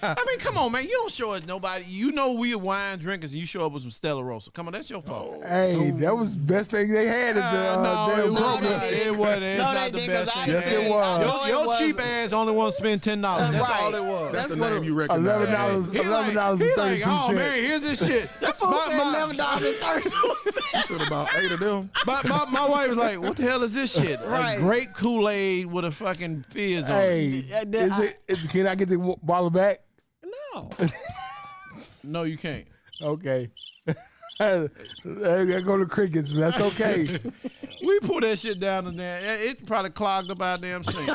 I mean, come on, man. You don't show us nobody. You know we are wine drinkers, and you show up with some Stella Rosa. Come on, that's your fault. Hey, that was the best thing they had at the No, damn it Kroger. wasn't. It wasn't. It's No, not they the did, best 'cause I thing. Yes, it was. Your cheap ass only want to spend $10. That's Right. all it was. That's the what name it- you recognize. $11. He like, $11.32. oh man, here's this shit. That fool said $11.32. You should have bought 8 of them. My wife was like, "What the hell is this shit?" Right. A grape Kool-Aid with a fucking fizz on it. Hey, can I get the bottle back? No. No, you can't. Okay. I go to crickets, but that's okay. We pull that shit down in there. It probably clogged up our damn sink.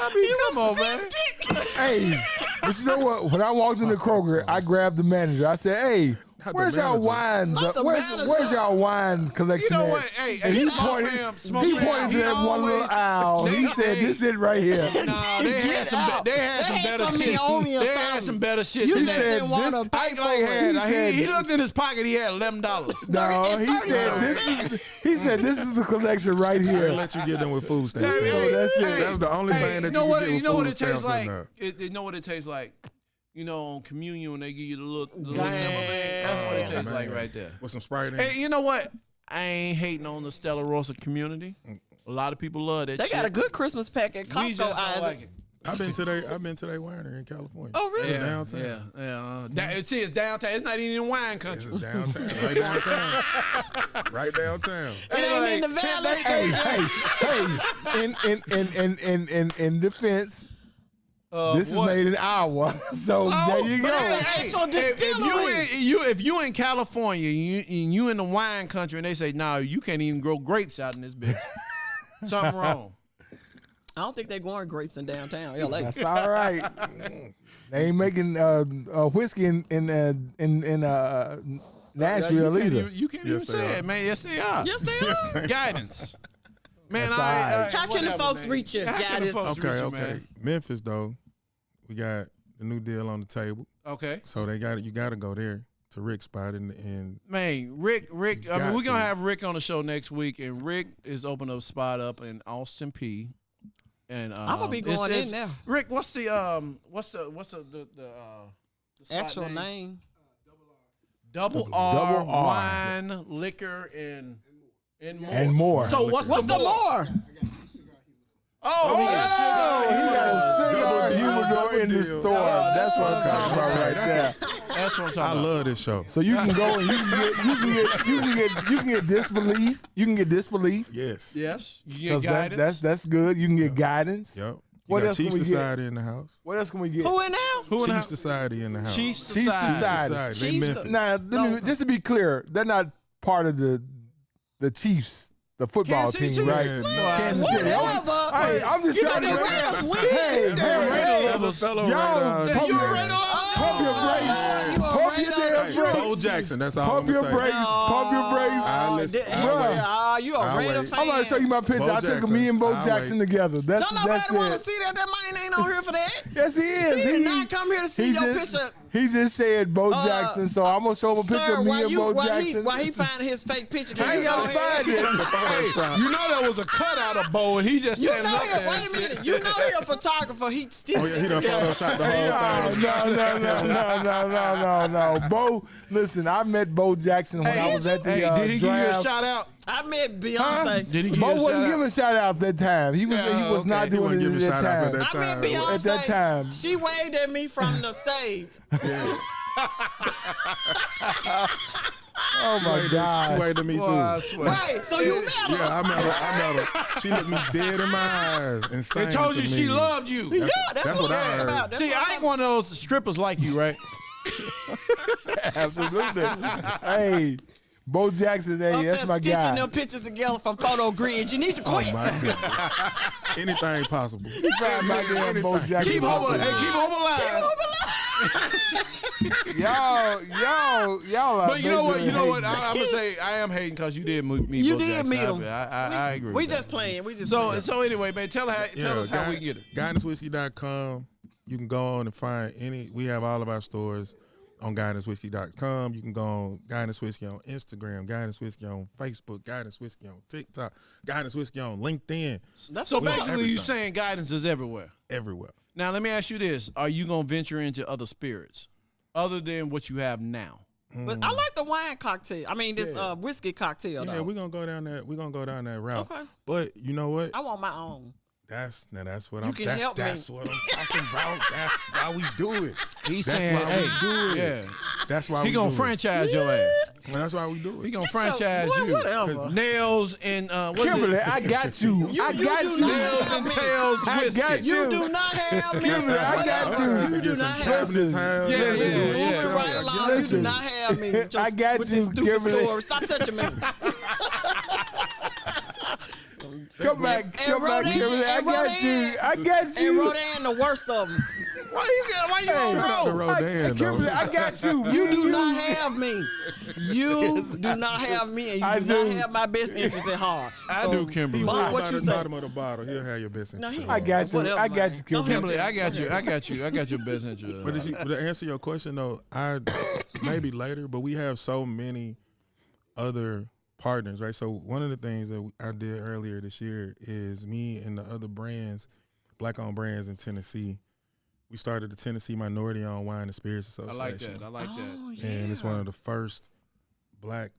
I mean, come on, man. Hey, but you know what? When I walked into Kroger, I grabbed the manager. I said, "Hey, where's y'all wines? Where's y'all wine collection?" You know at? what? Hey, And he pointed pointed to that one little aisle. He said, "This is right here." Nah, they had some better shit. They had some better shit. You than just that. didn't want to pay for it. He looked in his pocket. He had $11. No, he said this is the collection right They here. let you get them with food stamps. So that's it. That was the only thing that you could get with food stamps in there. You know what it tastes like? You know, on communion when they give you the little number Gang. thing. That's what it tastes man. like right there. With some Sprite in. Hey, you know what? I ain't hating on the Stella Rosa community. A lot of people love that They shit. got a good Christmas pack at We Costco, just don't Isaac. like it. I've been to their winery in California. Oh, really? It's downtown. See, it's downtown. It's not even in wine It's country. downtown. Right downtown. Right downtown. It ain't in the valley. Hey, in defense, this is what? made in Iowa. So there you but go. it's an actual distillery. If you in California and you in the wine country and they say, no, you can't even grow grapes out in this bitch. Something wrong. I don't think they're growing grapes in downtown LA. That's all right. They ain't making whiskey in Nashville either. You can't even Yes, they say are. it, man. Yes, they are. Yes, they are. Guidance. Man, That's all right. How can the folks reach you? How can the Guidance. folks reach Okay, you, okay. man? Memphis though, we got the new deal on the table. Okay. So you got to go there to Rick's spot and Man, Rick. I mean, got we're gonna to. have Rick on the show next week, and Rick is opening a spot up in Austin P. And I'm gonna be going in now. Rick, what's the spot Actual name. Double R Double R. wine, liquor, and more. And more. So what's What's the more? Oh, He got a cigar humidor in the deal. store. That's what I'm talking about right there. that's what I'm talking I about. love this show. So you can go and you can get disbelief. You can get disbelief. Yes. Yes, you get 'Cause guidance. that's good. You can get guidance. Yep. You What got else can Chief we get? Society in the house. What else can we get? Who in the house? Who in the Chief house? Society in the house. Chief Chief Society. Society. They Chiefs- Memphis. Now, just to be clear, they're not part of the Chiefs, the football Kansas City team, Chiefs? right? Man, no. Kansas City. Whatever. Hey, I'm just You trying know to the Rams win. Hey, There's a fellow Y'all, right pump You your- already know. Pump your brakes. You a Pump your radar. damn Hey, brakes. Bo Jackson. That's all Pump I'm your gonna say. brakes. Pump your brakes. I listen. You a I'll Raider wait. fan? I'm gonna show you my picture. Bo I took Jackson. me and Bo I'll Jackson wait. together. That's Don't nobody want to it. see that. That man ain't on here for that. Yes, he is. He did not come here to see your picture. He just said Bo Jackson, so I'm gonna show him a picture Sir, of me and Bo Jackson. why he find his fake picture? I ain't gotta find it. Photoshop. You know that was a cutout of Bo, and he just You standing know up him. there. Wait a minute. You know he a photographer. He still. Oh yeah, he done photoshopped the whole thing. No. Bo, listen, I met Bo Jackson when I was at the Hey, did he give you a draft. shout out? I met Beyonce. Did he give Bo you a wasn't shout giving out? shout outs that time. He was not okay. He doing wasn't it giving at that shout outs time. at that I met time. Beyonce. At that time. She waved at me from the stage. Oh my She God. waved to me too. Boy, I swear. Right. So you met her. Yeah, I met her. She looked me dead in my eyes and sang They told to you me. she loved you. Yeah, that's what I I'm heard. about. That's See, what I ain't one of those strippers like you, right? Absolutely. Hey, Bo Jackson, hey, Up that's there my stitching guy. them pictures together from photo grids. You need to Oh quit. my goodness. Anything possible. Find my damn Bo Jackson. Keep hope alive. Y'all are. But you know what? basically I'm hating. gonna say I am hating because you did meet You Bo did Jackson. meet him. I agree. We with just that. playing. We just So playing. so anyway, man, tell us how we can get it. GuidanceWhiskey.com. You can go on and find we have all of our stores on GuidanceWhiskey.com. You can go on Guidance Whiskey on Instagram, Guidance Whiskey on Facebook, Guidance Whiskey on TikTok, Guidance Whiskey on LinkedIn, That's So what's up. basically, you everything. saying guidance is everywhere. everywhere. Now let me ask you this: are you gonna venture into other spirits other than what you have now? But I like the wine cocktail. I mean, this Yeah. whiskey cocktail. Yeah, though. we're gonna go down that. We're gonna go down that route. Okay. But you know what? I want my own. That's what You I'm. can That's, help me. that's what I'm talking about. That's why we do it. He's That's saying, why hey, we do it. yeah, That's why he we gonna do franchise your ass. it. That's why we do He it. gonna Get your- franchise boy, you. whatever. Nails and what's Kimberly, it? I got you. I you got do you. not Nails have and me. tails I whiskey. got You you. do not have me. Kimberly, I got Whatever. you. You do not have me. Listen. Yeah, yeah, Moving yeah. right along. You do Listen. not have me. Just I got with you, this stupid Kimberly. story. Stop touching me. Come back, Kimberly. I got you. And Rodan, the worst of them. Why you on Shout out to road? Rodan, Kimberly, though. I got you. You do not have me. You do not have me, and you do not have my best interest at heart. I do, Kimberly. He But will what by you the say? bottom of the bottle. He'll have your best interest. he- I got you. Whatever, I got you, man. Kimberly. Kimberly, I got your best interest. But to answer your question though, I maybe later, but we have so many other partners, right? So one of the things that I did earlier this year is me and the other brands, black-owned brands in Tennessee. We started the Tennessee Minority-Owned Wine and Spirits Association. I like that. And it's one of the first black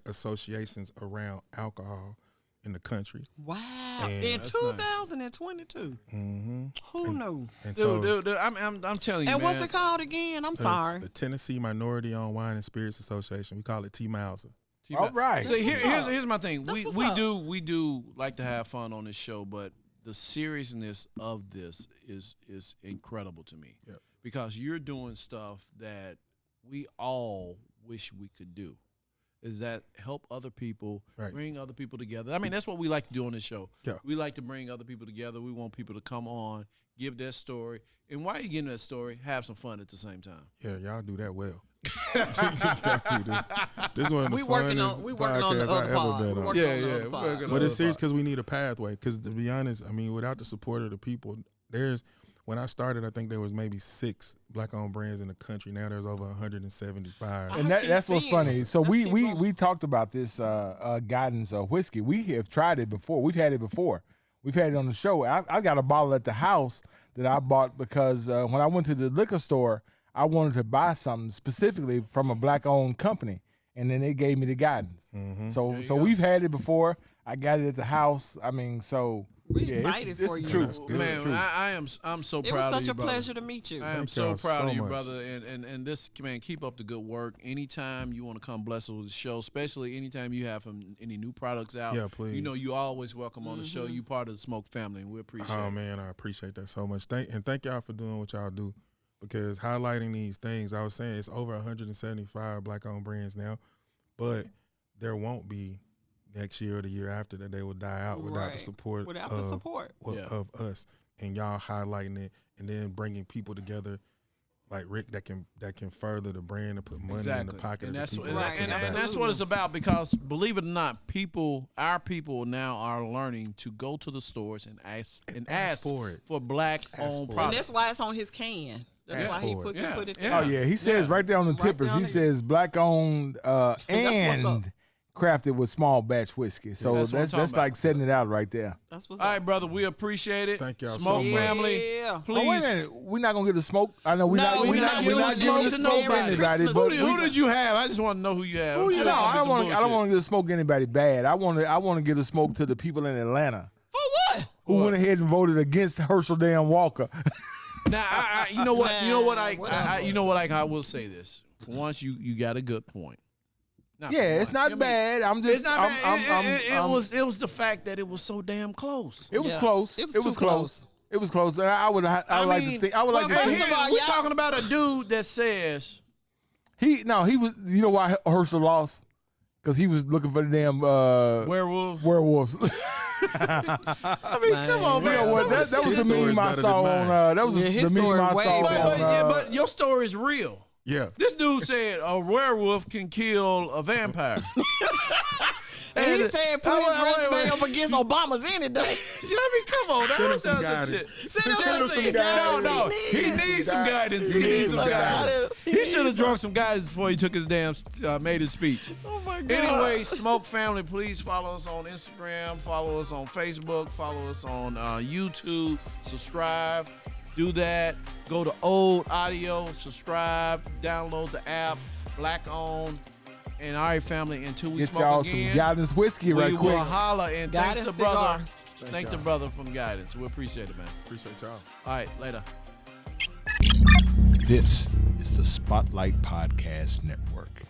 associations around alcohol in the country. Wow. And In That's 2022. Mm-hmm. Who knew? And so Dude, I'm telling you, And man. what's it called again? I'm sorry. the Tennessee Minority-Owned Wine and Spirits Association, we call it T-Mauser. All right. See, That's what's up. here's my thing. That's what's We up. do like to have fun on this show, but the seriousness of this is incredible to me. Yep. Because you're doing stuff that we all wish we could do. Is that help other people, Right. bring other people together. I mean, that's what we like to do on this show. Yeah. We like to bring other people together. We want people to come on, give their story. And while you're getting that story, have some fun at the same time. Yeah, y'all do that well. Y'all do this. This is one of the We working funnest on the podcasts other I ever part. been We on. working Yeah, on the yeah, other we're part. working But it's other serious part. because we need a pathway. Because to be honest, I mean, without the support of the people, when I started, I think there was maybe 6 black-owned brands in the country. Now there's over 175. And I keep that's what's seeing funny. it. So Let's we keep we going. we talked about this guidance whiskey. We have tried it before. We've had it before. We've had it on the show. I got a bottle at the house that I bought because when I went to the liquor store, I wanted to buy something specifically from a black-owned company, and then they gave me the guidance. Mm-hmm. So we've had it before. I got it at the house. I mean, so We yeah, excited it's for the you. truth. That's It's good. the Man, truth. I'm so It proud was of such you, a brother. pleasure to meet you. I am Thank so y'all proud so of you, much. brother. And this, man, keep up the good work. Anytime you want to come bless us with the show, especially anytime you have any new products out. Yeah, please. You know, you always welcome on the show. You part of the Smoke family, and we appreciate Oh it. man, I appreciate that so much. Thank y'all for doing what y'all do, because highlighting these things, I was saying it's over 175 black-owned brands now, but there won't be next year or the year after that. They will die out without the Right. support Without the support. of us, and y'all highlighting it, and then bringing people together like Rick that can further the brand and put money in the pocket and of that's the people. what, Right, and that's absolutely. what it's about. Because believe it or not, our people now are learning to go to the stores and ask for it. for black Ask owned for it. And products. that's why it's on his can. That's Ask why he for puts it. put it Yeah. there. Oh yeah, he says right there on the Right tippers. down He there. says black owned what's up. and crafted with small batch whiskey. So That's what I'm that's talking like about. setting it out right there. That's what's All right, up. brother, we appreciate it. Thank y'all so Smoke much. family, Yeah. Oh, wait a please. minute. We're not gonna get a smoke. I know we're No, not. we're We're not not. giving We're not the giving smoke the to smoke nobody. anybody. Christmas. But Who did you have? I just want to know who you have. No, I don't want. I don't want to. to get a smoke to anybody bad. I want to get a smoke to the people in Atlanta For what? who went ahead and voted against Herschel Dan Walker. Now, you know what? You know what? Whatever. You know what? I will say this. For once, you got a good point. Not for Yeah, it's once. not I mean, bad. I'm just. It's not bad. It was the fact that it was so damn close. It was Yeah. close. It was It was too close. close. It was close. And I would like to think. I would like well, to Hey, first think. of all, we're y'all- talking about a dude that says He was. You know why Herschel lost? Because he was looking for the damn werewolf. werewolves. I mean, come on, You man. know what? That was the His story's meme I better saw than on. mine. That was Yeah, his the meme story I way saw better. on. But your story is real. Yeah. This dude said a werewolf can kill a vampire. And he said put his resume wait. up against Obama's any day. I mean, come on. Send him That some was guidance. shit. Send him Send him some some guidance. No, he needs some guidance. He needs some guidance. He should have drunk some guidance before he took his damn made his speech. Oh my God. Anyway, Smoke Family, please follow us on Instagram, follow us on Facebook, follow us on YouTube, subscribe. Do that. Go to Old Audio, subscribe, download the app, black owned. And all right, family, until we Get smoke y'all again, some guidance whiskey we right will quick. holler and thank Guidance the cigar. brother. Thank Thank the y'all. brother from Guidance. We appreciate it, man. Appreciate y'all. All right, later. This is the Spotlight Podcast Network.